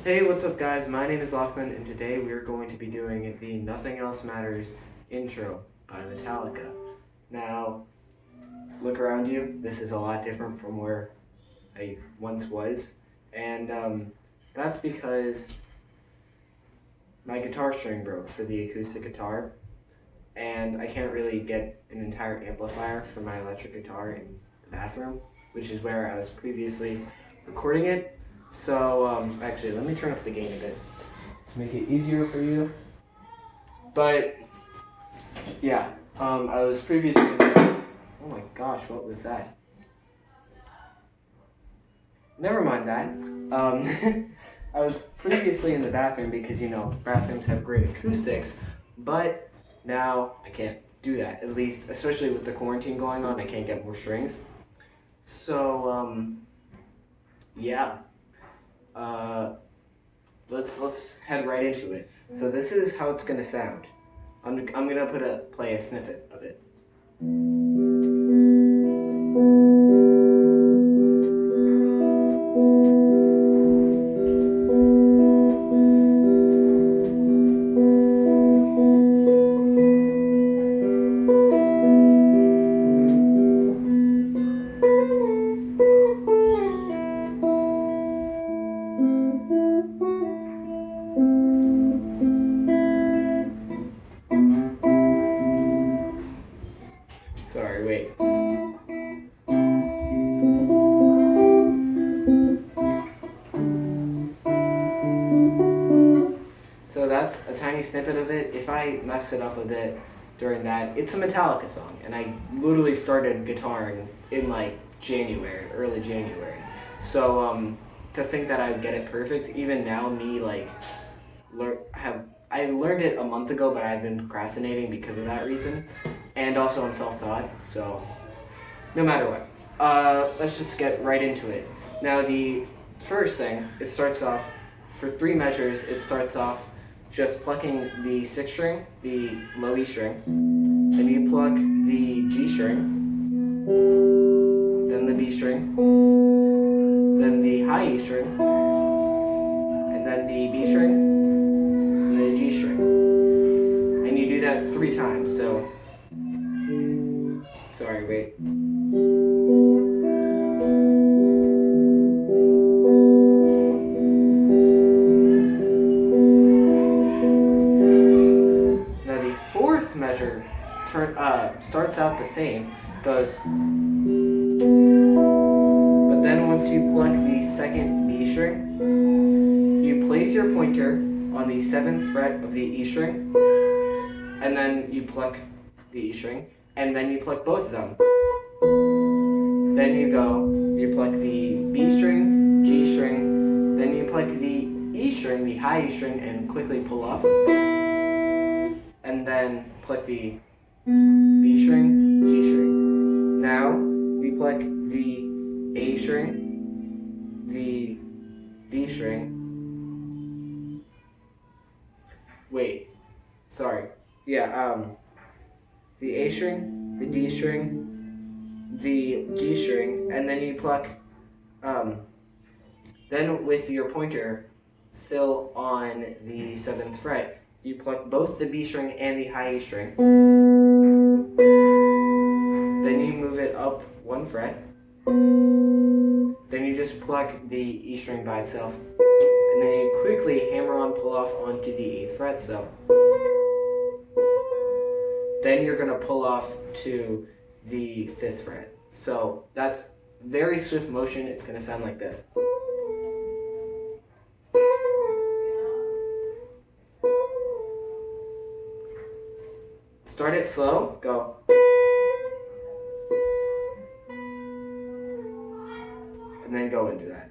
Hey, what's up guys? My name is Lachlan and today we are going to be doing the Nothing Else Matters intro by Metallica. Now, look around you. This is a lot different from where I once was. And that's because my guitar string broke for the acoustic guitar. And I can't really get an entire amplifier for my electric guitar in the bathroom, which is where I was previously recording it. So, actually, let me turn up the gain a bit to make it easier for you. But, yeah, I was previously, oh my gosh, what was that? Never mind that. I was previously in the bathroom because, bathrooms have great acoustics, but now I can't do that. At least, especially with the quarantine going on, I can't get more strings. So, yeah. Let's head right into it. So this is how it's gonna sound. I'm gonna play a snippet of it. Sorry, wait. So that's a tiny snippet of it. If I mess it up a bit during that, it's a Metallica song, and I literally started guitaring in like January, early January. So to think that I would get it perfect, even now, I learned it a month ago, but I've been procrastinating because of that reason. And also I'm self-taught, so no matter what. Let's just get right into it. Now the first thing, it starts off, for 3 measures, it starts off just plucking the 6th string, the low E string, then you pluck the G string, then the B string, then the high E string, and then the B string, and then the G string. And you do that 3 times, so sorry, wait. Now the 4th measure starts out the same, goes, but then once you pluck the 2nd B string, you place your pointer on the 7th fret of the E string, and then you pluck the E string, and then you pluck both of them. Then you pluck the B string, G string, then you pluck the E string, the high E string, and quickly pull off. And then pluck the B string, G string. Now we pluck the A string, the D string. Wait, sorry. Yeah, the A string, the D string, the G string, and then you pluck, then with your pointer still on the 7th fret, you pluck both the B string and the high A string. Then you move it up 1 fret. Then you just pluck the E string by itself. And then you quickly hammer on pull off onto the 8th fret, so. Then you're going to pull off to the 5th fret. So that's very swift motion. It's going to sound like this. Start it slow, go. And then go into that.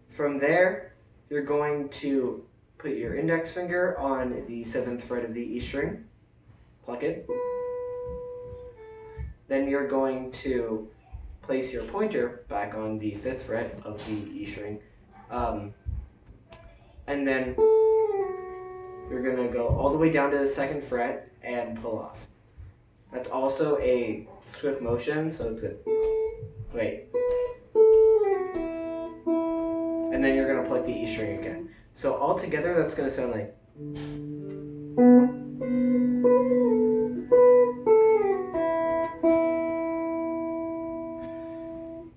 From there, you're going to put your index finger on the 7th fret of the E string, pluck it. Then you're going to place your pointer back on the 5th fret of the E string. And then you're going to go all the way down to the 2nd fret and pull off. That's also a swift motion, so it's good. Wait. And then you're going to pluck the E string again. So all together, that's going to sound like.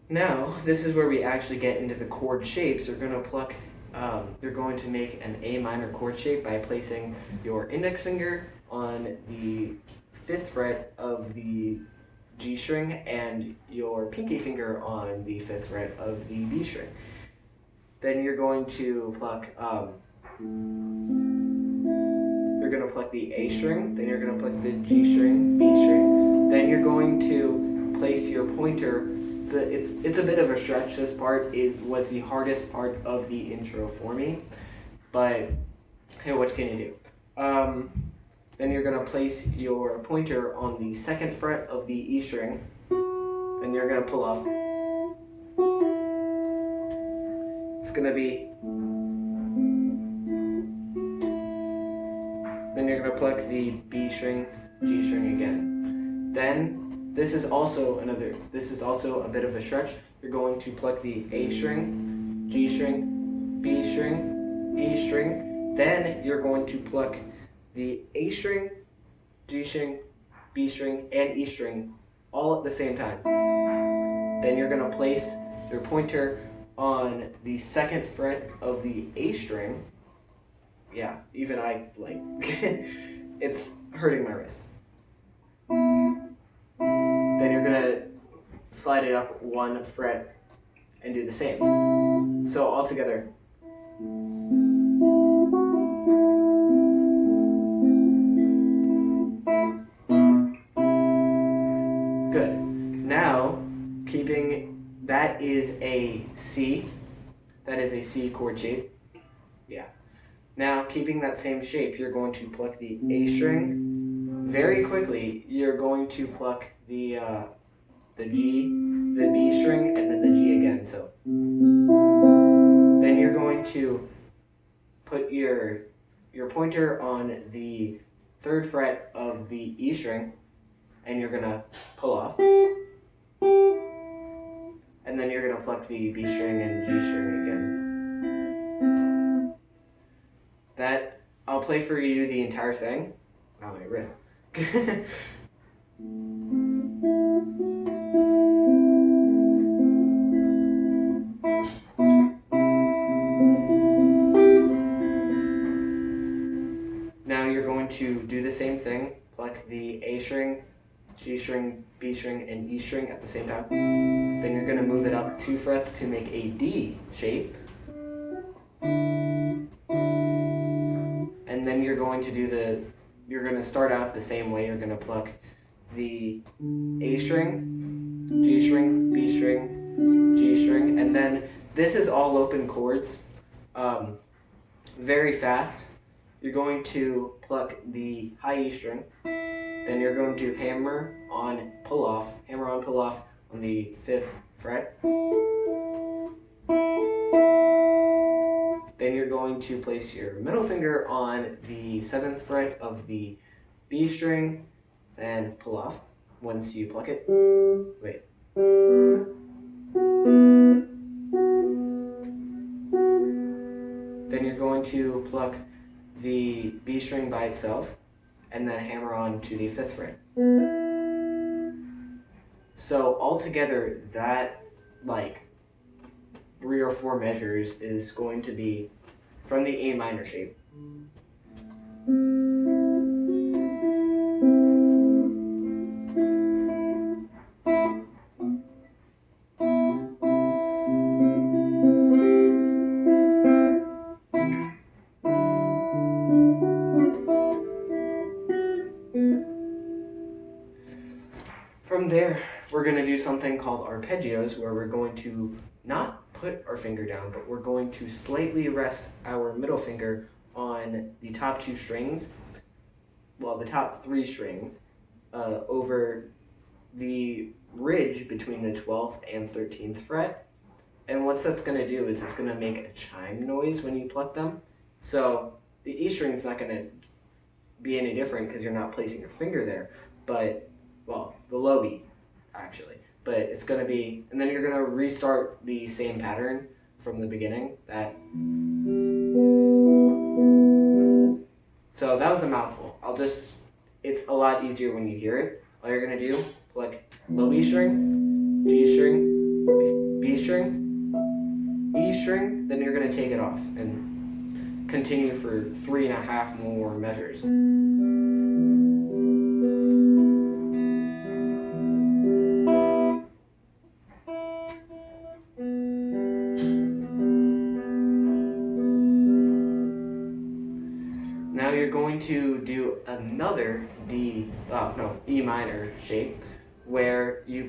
Now, this is where we actually get into the chord shapes. You're going to make an A minor chord shape by placing your index finger on the 5th fret of the G string and your pinky finger on the 5th fret of the B string. Then you're going to pluck the A string, then you're going to pluck the G string, B string. Then you're going to place your pointer. It's a bit of a stretch. This part was the hardest part of the intro for me, but hey, what can you do? Then you're going to place your pointer on the 2nd fret of the E string, and you're going to pull off. It's going to be. Then you're going to pluck the B string, G string again. Then this is also a bit of a stretch. You're going to pluck the A string, G string, B string, E string. Then you're going to pluck the A string, G string, B string, and E string all at the same time. Then you're going to place your pointer on the 2nd fret of the A string. Yeah, even I, like, it's hurting my wrist. Then you're going to slide it up 1 fret and do the same. So all together. Good. Now, that is a C. That is a C chord shape. Yeah. Now, keeping that same shape, you're going to pluck the A string. Very quickly, you're going to pluck the G, the B string, and then the G again. So then you're going to put your pointer on the 3rd fret of the E string, and you're gonna pull off. And then you're gonna pluck the B string and G string again. That, I'll play for you the entire thing. Wow, my wrist. Now you're going to do the same thing. Pluck the A string, G string, B string, and E string at the same time. Then you're going to move it up 2 frets to make a D shape. And then you're going to start out the same way. You're going to pluck the A string, G string, B string, G string, and then this is all open chords. Very fast. You're going to pluck the high E string. Then you're going to hammer on pull off on the 5th fret. Then you're going to place your middle finger on the 7th fret of the B string and pull off once you pluck it. Wait. Then you're going to pluck the B string by itself and then hammer on to the 5th fret. So altogether, that like 3 or 4 measures is going to be from the A minor shape. From there, we're going to do something called arpeggios, where we're going to not put our finger down, but we're going to slightly rest our middle finger on the top 2 strings, well, the top 3 strings, over the ridge between the 12th and 13th fret. And what that's going to do is it's going to make a chime noise when you pluck them. So the E string is not going to be any different because you're not placing your finger there, but, well, the low E, actually. But it's going to be, and then you're going to restart the same pattern from the beginning, that So that was a mouthful. It's a lot easier when you hear it. All you're gonna do, like low E string, G string, B string, E string, then you're gonna take it off and continue for 3.5 more measures. Now you're going to do another E minor shape where you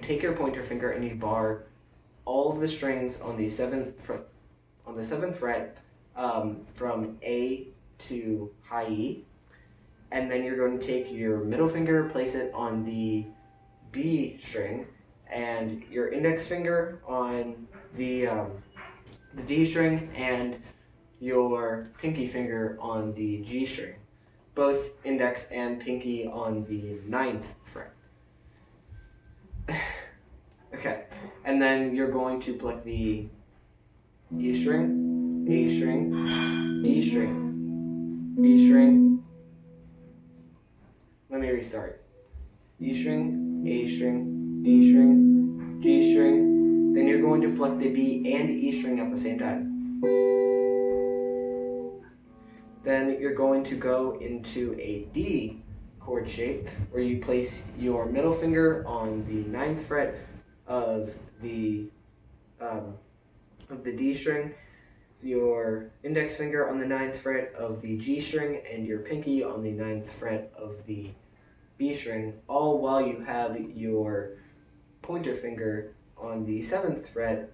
take your pointer finger and you bar all of the strings on the seventh fret from A to high E, and then you're going to take your middle finger, place it on the B string, and your index finger on the D string, and your pinky finger on the G string, both index and pinky on the 9th fret. Okay, and then you're going to pluck the E string, A string, D string, D string. Let me restart. E string, A string, D string, G string. Then you're going to pluck the B and E string at the same time. Then you're going to go into a D chord shape where you place your middle finger on the 9th fret of the D string, your index finger on the 9th fret of the G string, and your pinky on the 9th fret of the B string, all while you have your pointer finger on the 7th fret.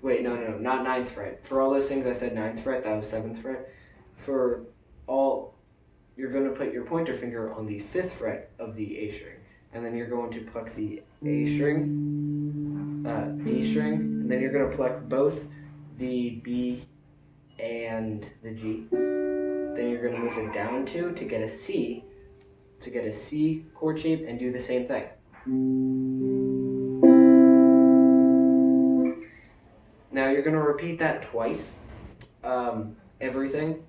Wait, no, not 9th fret. For all those things I said 9th fret, that was 7th fret. For all, you're going to put your pointer finger on the 5th fret of the A string, and then you're going to pluck the A string, D string, and then you're going to pluck both the B and the G. Then you're going to move it down to get a C chord shape, and do the same thing. Now you're going to repeat that twice, everything.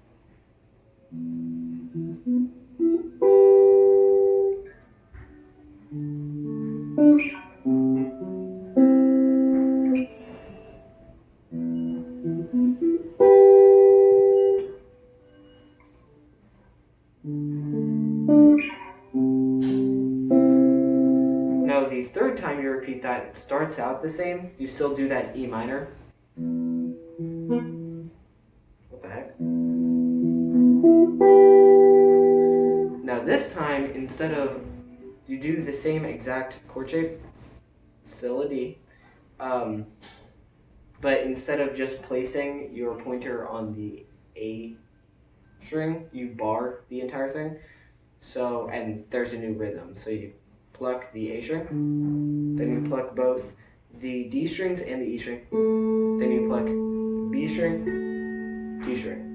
Now the third time you repeat that, it starts out the same. You still do that E minor. What the heck? Now this time, instead of, you do the same exact chord shape, still a D, but instead of just placing your pointer on the A string, you bar the entire thing. So, and there's a new rhythm. So you pluck the A string, then you pluck both the D strings and the E string, then you pluck B string, G string.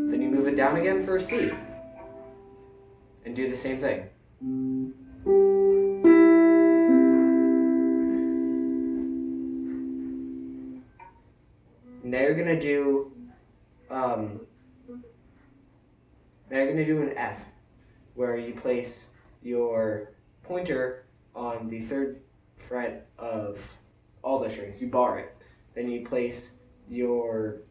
Then you move it down again for a C, and do the same thing. Now you're gonna do an F, where you place your pointer on the 3rd fret of all the strings. You bar it. Then you place your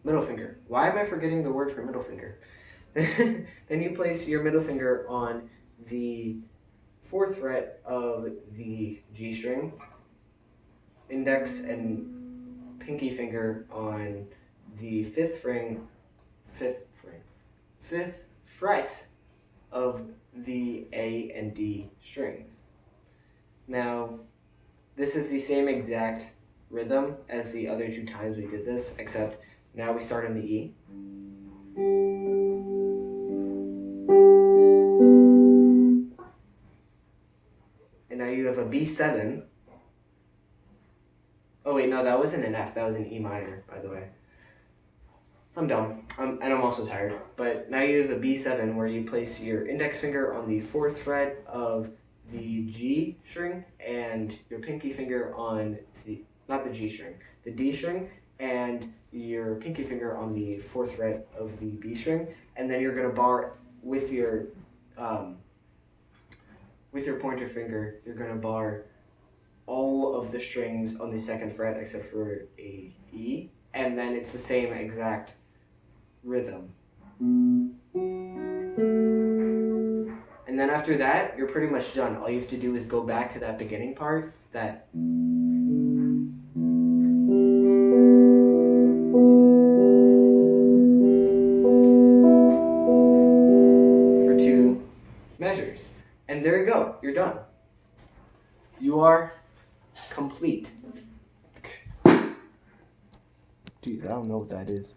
middle finger. Why am I forgetting the word for middle finger? Then you place your middle finger on the 4th fret of the G string, index and pinky finger on the 5th fret of the A and D strings. Now, this is the same exact rhythm as the other 2 times we did this, except now we start on the E. And now you have a B7. Oh wait, no, that wasn't an F, that was an E minor, by the way. I'm dumb, and I'm also tired. But now you have a B7 where you place your index finger on the 4th fret of the G string and your pinky finger on the D string, and your pinky finger on the 4th fret of the B string, and then you're going to bar with your pointer finger. You're going to bar all of the strings on the 2nd fret except for a E, and then it's the same exact rhythm. And then after that, you're pretty much done. All you have to do is go back to that beginning part, that for 2 measures. And there you go, you're done. You are complete. Geez, I don't know what that is.